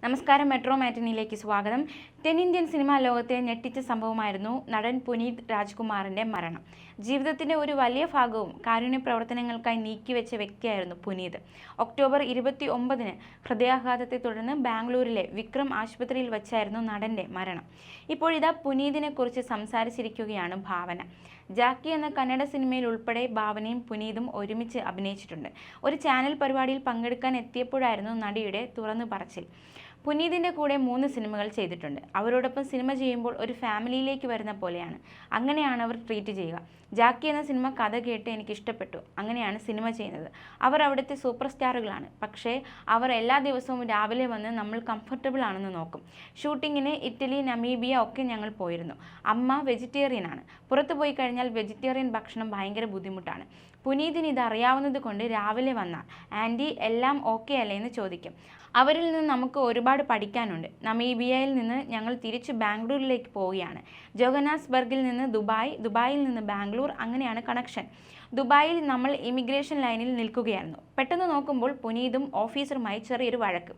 നമസ്കാരം, മെട്രോ മാറ്റിനിയിലേക്ക് സ്വാഗതം. തെന്നിന്ത്യൻ സിനിമാ ലോകത്തെ ഞെട്ടിച്ച സംഭവമായിരുന്നു നടൻ പുനീത് രാജ്കുമാറിന്റെ മരണം. ജീവിതത്തിന്റെ ഒരു വലിയ ഭാഗവും കാരുണ്യ പ്രവർത്തനങ്ങൾക്കായി നീക്കിവെച്ച വ്യക്തിയായിരുന്നു പുനീത്. ഒക്ടോബർ 29-ന് ഹൃദയാഘാതത്തെ തുടർന്ന് ബാംഗ്ലൂരിലെ വിക്രം ആശുപത്രിയിൽ വച്ചായിരുന്നു നടന്റെ മരണം. ഇപ്പോഴിതാ പുനീതിനെ കുറിച്ച് സംസാരിച്ചിരിക്കുകയാണ് ഭാവന. ജാക്കി എന്ന കന്നഡ സിനിമയിൽ ഉൾപ്പെടെ ഭാവനയും പുനീതും ഒരുമിച്ച് അഭിനയിച്ചിട്ടുണ്ട്. ഒരു ചാനൽ പരിപാടിയിൽ പങ്കെടുക്കാൻ എത്തിയപ്പോഴായിരുന്നു നടിയുടെ തുറന്നു പറച്ചിൽ. പുനീതിൻ്റെ കൂടെ 3 സിനിമകൾ ചെയ്തിട്ടുണ്ട്. അവരോടൊപ്പം സിനിമ ചെയ്യുമ്പോൾ ഒരു ഫാമിലിയിലേക്ക് വരുന്ന പോലെയാണ്. അങ്ങനെയാണ് അവർ ട്രീറ്റ് ചെയ്യുക. ജാക്കി എന്ന സിനിമ കഥ കേട്ട് എനിക്ക് ഇഷ്ടപ്പെട്ടു. അങ്ങനെയാണ് സിനിമ ചെയ്യുന്നത്. അവർ അവിടുത്തെ സൂപ്പർ സ്റ്റാറുകളാണ്. പക്ഷേ അവർ എല്ലാ ദിവസവും രാവിലെ വന്ന് നമ്മൾ കംഫർട്ടബിൾ ആണെന്ന് നോക്കും. ഷൂട്ടിങ്ങിന് ഇറ്റലി, നമീബിയ ഒക്കെ ഞങ്ങൾ പോയിരുന്നു. അമ്മ വെജിറ്റേറിയൻ ആണ്. പുറത്തു പോയി കഴിഞ്ഞാൽ വെജിറ്റേറിയൻ ഭക്ഷണം ഭയങ്കര ബുദ്ധിമുട്ടാണ്. പുനീതിന് ഇത് അറിയാവുന്നത് കൊണ്ട് രാവിലെ വന്നാൽ ആൻറ്റി എല്ലാം ഓക്കെ അല്ലേ എന്ന് ചോദിക്കും. അവരിൽ നിന്ന് നമുക്ക് ഒരുപാട് പഠിക്കാനുണ്ട്. നമീബിയയിൽ നിന്ന് ഞങ്ങൾ തിരിച്ച് ബാംഗ്ലൂരിലേക്ക് പോവുകയാണ്. ജോഹന്നാസ്ബർഗിൽ നിന്ന് ദുബായിൽ നിന്ന് ബാംഗ്ലൂർ, അങ്ങനെയാണ് കണക്ഷൻ. ദുബായിൽ നമ്മൾ ഇമിഗ്രേഷൻ ലൈനിൽ നിൽക്കുകയായിരുന്നു. പെട്ടെന്ന് നോക്കുമ്പോൾ പുനീതും ഓഫീസറുമായി ചെറിയൊരു വഴക്ക്.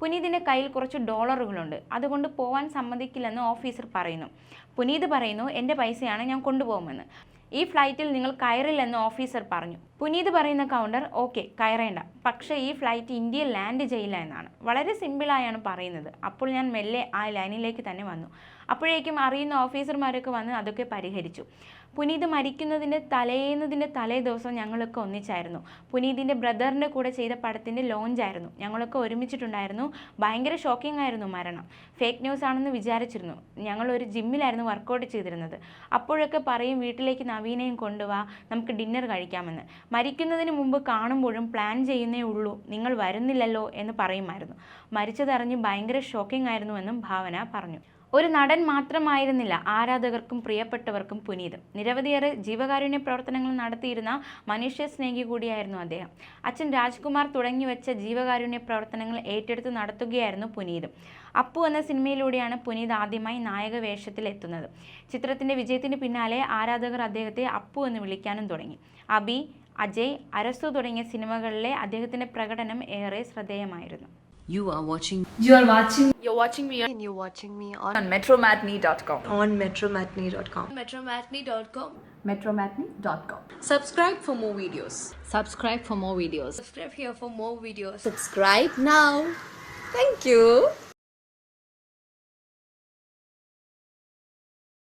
പുനീതിൻ്റെ കയ്യിൽ കുറച്ച് ഡോളറുകളുണ്ട്. അതുകൊണ്ട് പോവാൻ സമ്മതിക്കില്ലെന്ന് ഓഫീസർ പറയുന്നു. പുനീത് പറയുന്നു, എൻ്റെ പൈസയാണ്, ഞാൻ കൊണ്ടുപോകുമെന്ന്. ഈ ഫ്ലൈറ്റിൽ നിങ്ങൾ കയറില്ലെന്ന് ഓഫീസർ പറഞ്ഞു. പുനീത് പറയുന്ന കൗണ്ടർ, ഓക്കെ കയറേണ്ട, പക്ഷേ ഈ ഫ്ലൈറ്റ് ഇന്ത്യയിൽ ലാൻഡ് ചെയ്യില്ല എന്നാണ്. വളരെ സിമ്പിളായാണ് പറയുന്നത്. അപ്പോൾ ഞാൻ മെല്ലെ ആ ലൈനിലേക്ക് തന്നെ വന്നു. അപ്പോഴേക്കും അറിയുന്ന ഓഫീസർമാരൊക്കെ വന്ന് അതൊക്കെ പരിഹരിച്ചു. പുനീത് മരിക്കുന്നതിൻ്റെ തലേ ദിവസം ഞങ്ങളൊക്കെ ഒന്നിച്ചായിരുന്നു. പുനീതിൻ്റെ ബ്രദറിൻ്റെ കൂടെ ചെയ്ത പടത്തിൻ്റെ ലോഞ്ചായിരുന്നു. ഞങ്ങളൊക്കെ ഒരുമിച്ചിട്ടുണ്ടായിരുന്നു. ഭയങ്കര ഷോക്കിംഗ് ആയിരുന്നു മരണം. ഫേക്ക് ന്യൂസ് ആണെന്ന് വിചാരിച്ചിരുന്നു. ഞങ്ങൾ ഒരു ജിമ്മിലായിരുന്നു വർക്കൗട്ട് ചെയ്തിരുന്നത്. അപ്പോഴൊക്കെ പറയും, വീട്ടിലേക്ക് നവീനയും കൊണ്ടുപോവാ, നമുക്ക് ഡിന്നർ കഴിക്കാമെന്ന്. മരിക്കുന്നതിന് മുമ്പ് കാണുമ്പോഴും പ്ലാൻ ചെയ്യുന്നേ ഉള്ളൂ, നിങ്ങൾ വരുന്നില്ലല്ലോ എന്ന് പറയുമായിരുന്നു. മരിച്ചതറിഞ്ഞ് ഭയങ്കര ഷോക്കിംഗ് ആയിരുന്നുവെന്നും ഭാവന പറഞ്ഞു. ഒരു നടൻ മാത്രമായിരുന്നില്ല ആരാധകർക്കും പ്രിയപ്പെട്ടവർക്കും പുനീത്. നിരവധിയേറെ ജീവകാരുണ്യ പ്രവർത്തനങ്ങൾ നടത്തിയിരുന്ന മനുഷ്യ സ്നേഹി കൂടിയായിരുന്നു അദ്ദേഹം. അച്ഛൻ രാജ്കുമാർ തുടങ്ങിവെച്ച ജീവകാരുണ്യ പ്രവർത്തനങ്ങൾ ഏറ്റെടുത്ത് നടത്തുകയായിരുന്നു പുനീത്. അപ്പു എന്ന സിനിമയിലൂടെയാണ് പുനീത് ആദ്യമായി നായക വേഷത്തിൽ എത്തുന്നത്. ചിത്രത്തിൻ്റെ വിജയത്തിന് പിന്നാലെ ആരാധകർ അദ്ദേഹത്തെ അപ്പു എന്ന് വിളിക്കാനും തുടങ്ങി. അബി, അജയ്, അരസു തുടങ്ങിയ സിനിമകളിലെ അദ്ദേഹത്തിൻ്റെ പ്രകടനം ഏറെ ശ്രദ്ധേയമായിരുന്നു. You're watching me and you're watching me on metromatney.com. on metromatney.com. metromatney.com. metromatney.com. Subscribe for more videos. Subscribe for more videos. Subscribe here for more videos. Subscribe now. Thank you.